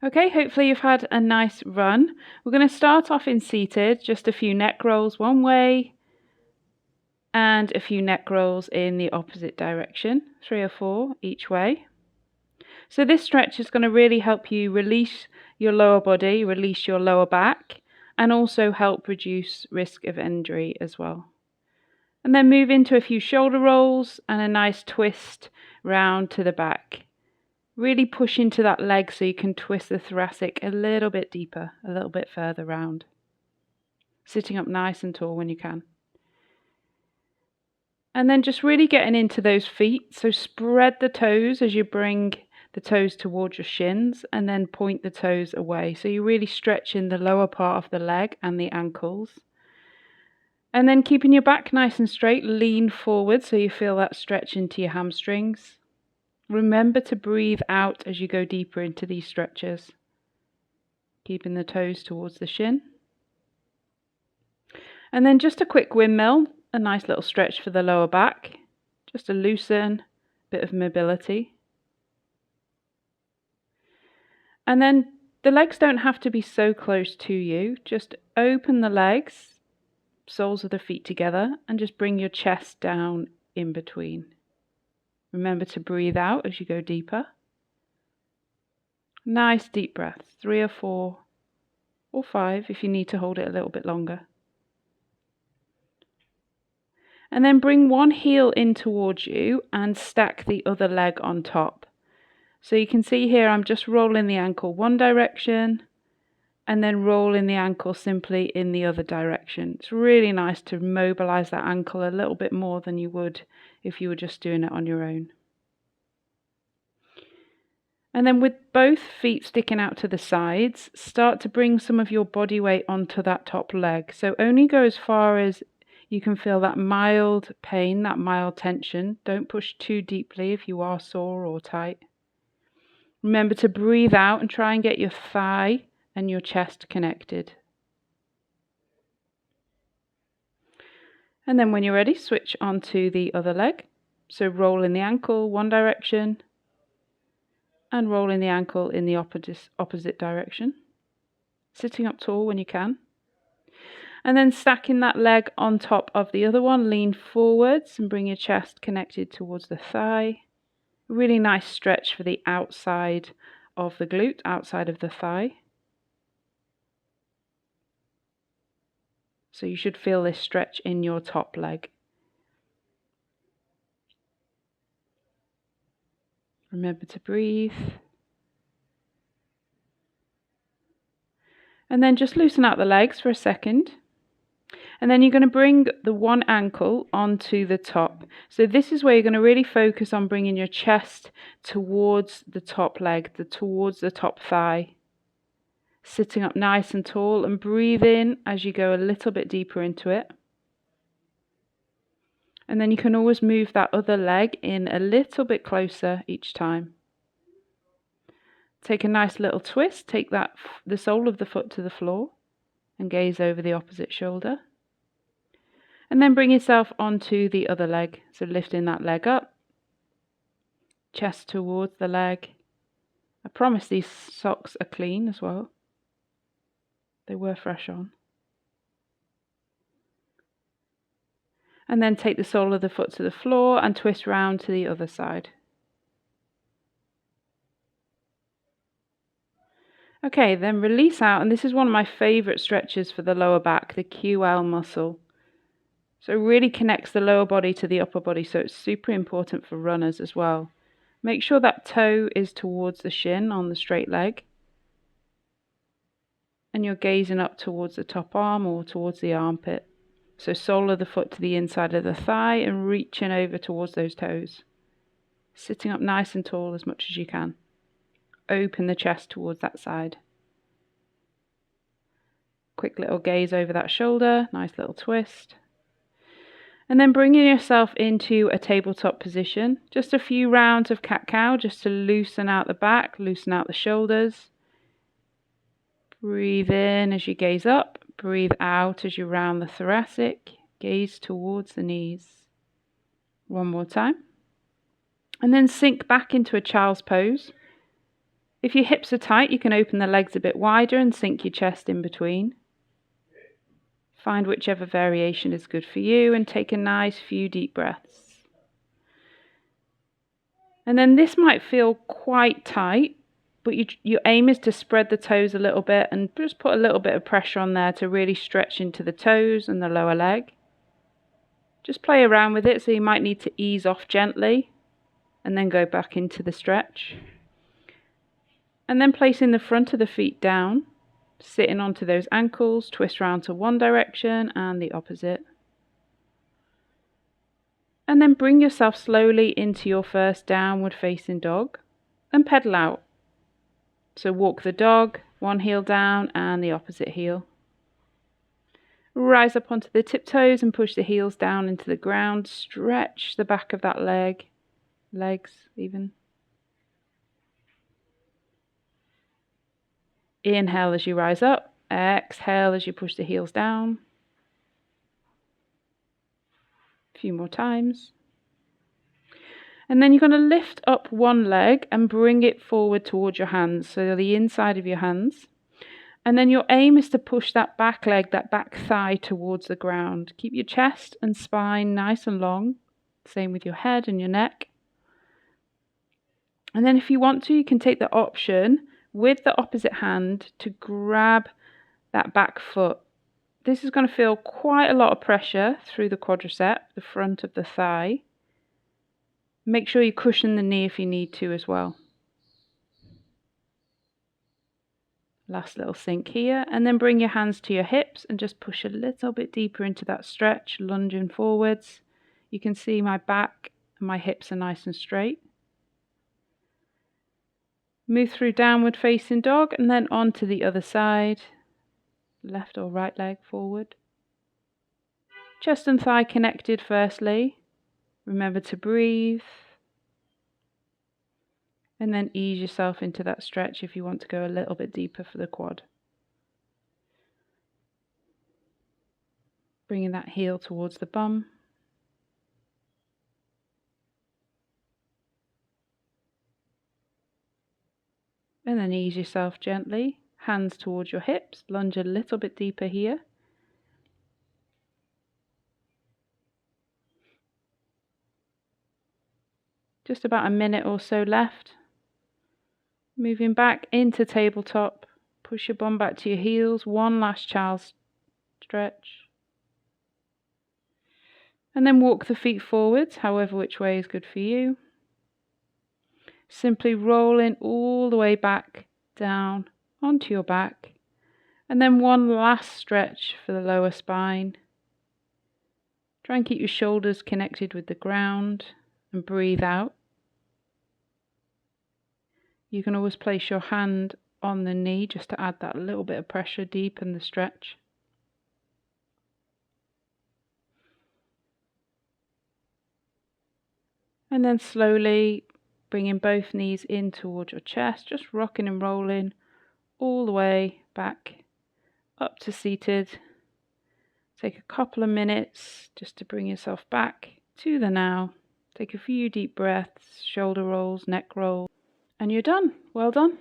Okay, hopefully you've had a nice run. We're going to start off in seated, just a few neck rolls one way and a few neck rolls in the opposite direction, 3 or 4 each way. So this stretch is going to really help you release your lower body, release your lower back, and also help reduce risk of injury as well. And then move into a few shoulder rolls and a nice twist round to the back. Really push into that leg so you can twist the thoracic a little bit deeper, a little bit further round. Sitting up nice and tall when you can. And then just really getting into those feet. So spread the toes as you bring the toes towards your shins and then point the toes away. So you're really stretching the lower part of the leg and the ankles. And then keeping your back nice and straight, lean forward so you feel that stretch into your hamstrings. Remember to breathe out as you go deeper into these stretches. Keeping the toes towards the shin. And then just a quick windmill, a nice little stretch for the lower back, just to loosen, bit of mobility. And then the legs don't have to be so close to you, just open the legs, soles of the feet together, and just bring your chest down in between. Remember to breathe out as you go deeper. Nice deep breaths, 3 or 4 or 5 if you need to hold it a little bit longer. And then bring one heel in towards you and stack the other leg on top. So you can see here I'm just rolling the ankle one direction and then rolling the ankle simply in the other direction. It's really nice to mobilize that ankle a little bit more than you would if you were just doing it on your own. And then with both feet sticking out to the sides, start to bring some of your body weight onto that top leg. So only go as far as you can feel that mild pain, that mild tension. Don't push too deeply if you are sore or tight. Remember to breathe out and try and get your thigh and your chest connected. And then when you're ready, switch onto the other leg. So rolling the ankle one direction and rolling the ankle in the opposite direction. Sitting up tall when you can. And then stacking that leg on top of the other one, lean forwards and bring your chest connected towards the thigh. Really nice stretch for the outside of the glute, outside of the thigh. So you should feel this stretch in your top leg. Remember to breathe. And then just loosen out the legs for a second. And then you're going to bring the one ankle onto the top. So this is where you're going to really focus on bringing your chest towards the top leg, towards the top thigh. Sitting up nice and tall and breathe in as you go a little bit deeper into it. And then you can always move that other leg in a little bit closer each time. Take a nice little twist, take the sole of the foot to the floor and gaze over the opposite shoulder. And then bring yourself onto the other leg. So lifting that leg up, chest towards the leg. I promise these socks are clean as well. They were fresh on. And then take the sole of the foot to the floor and twist round to the other side. Okay, then release out, and this is one of my favorite stretches for the lower back, the QL muscle. So it really connects the lower body to the upper body, so it's super important for runners as well. Make sure that toe is towards the shin on the straight leg. And you're gazing up towards the top arm or towards the armpit. So sole of the foot to the inside of the thigh and reaching over towards those toes. Sitting up nice and tall as much as you can. Open the chest towards that side. Quick little gaze over that shoulder, nice little twist. And then bringing yourself into a tabletop position. Just a few rounds of cat-cow just to loosen out the back, loosen out the shoulders. Breathe in as you gaze up, breathe out as you round the thoracic, gaze towards the knees. One more time. And then sink back into a child's pose. If your hips are tight, you can open the legs a bit wider and sink your chest in between. Find whichever variation is good for you and take a nice few deep breaths. And then this might feel quite tight, but your aim is to spread the toes a little bit and just put a little bit of pressure on there to really stretch into the toes and the lower leg. Just play around with it, so you might need to ease off gently and then go back into the stretch. And then placing the front of the feet down, sitting onto those ankles, twist round to one direction and the opposite. And then bring yourself slowly into your first downward facing dog and pedal out. So walk the dog, one heel down and the opposite heel. Rise up onto the tiptoes and push the heels down into the ground. Stretch the back of that legs even. Inhale as you rise up, exhale as you push the heels down. A few more times. And then you're going to lift up one leg and bring it forward towards your hands, so the inside of your hands. And then your aim is to push that back leg, that back thigh towards the ground. Keep your chest and spine nice and long. Same with your head and your neck. And then if you want to, you can take the option with the opposite hand to grab that back foot. This is going to feel quite a lot of pressure through the quadricep, the front of the thigh. Make sure you cushion the knee if you need to as well. Last little sink here, and then bring your hands to your hips and just push a little bit deeper into that stretch, lunging forwards. You can see my back and my hips are nice and straight. Move through downward facing dog and then on to the other side. Left or right leg forward. Chest and thigh connected firstly. Remember to breathe. And then ease yourself into that stretch if you want to go a little bit deeper for the quad. Bringing that heel towards the bum. And then ease yourself gently. Hands towards your hips. Lunge a little bit deeper here. Just about a minute or so left. Moving back into tabletop. Push your bum back to your heels. One last child's stretch. And then walk the feet forwards, however which way is good for you. Simply rolling all the way back down onto your back. And then one last stretch for the lower spine. Try and keep your shoulders connected with the ground and breathe out. You can always place your hand on the knee just to add that little bit of pressure, deepen the stretch. And then slowly bringing both knees in towards your chest, just rocking and rolling all the way back up to seated. Take a couple of minutes just to bring yourself back to the now. Take a few deep breaths, shoulder rolls, neck rolls, and you're done. Well done.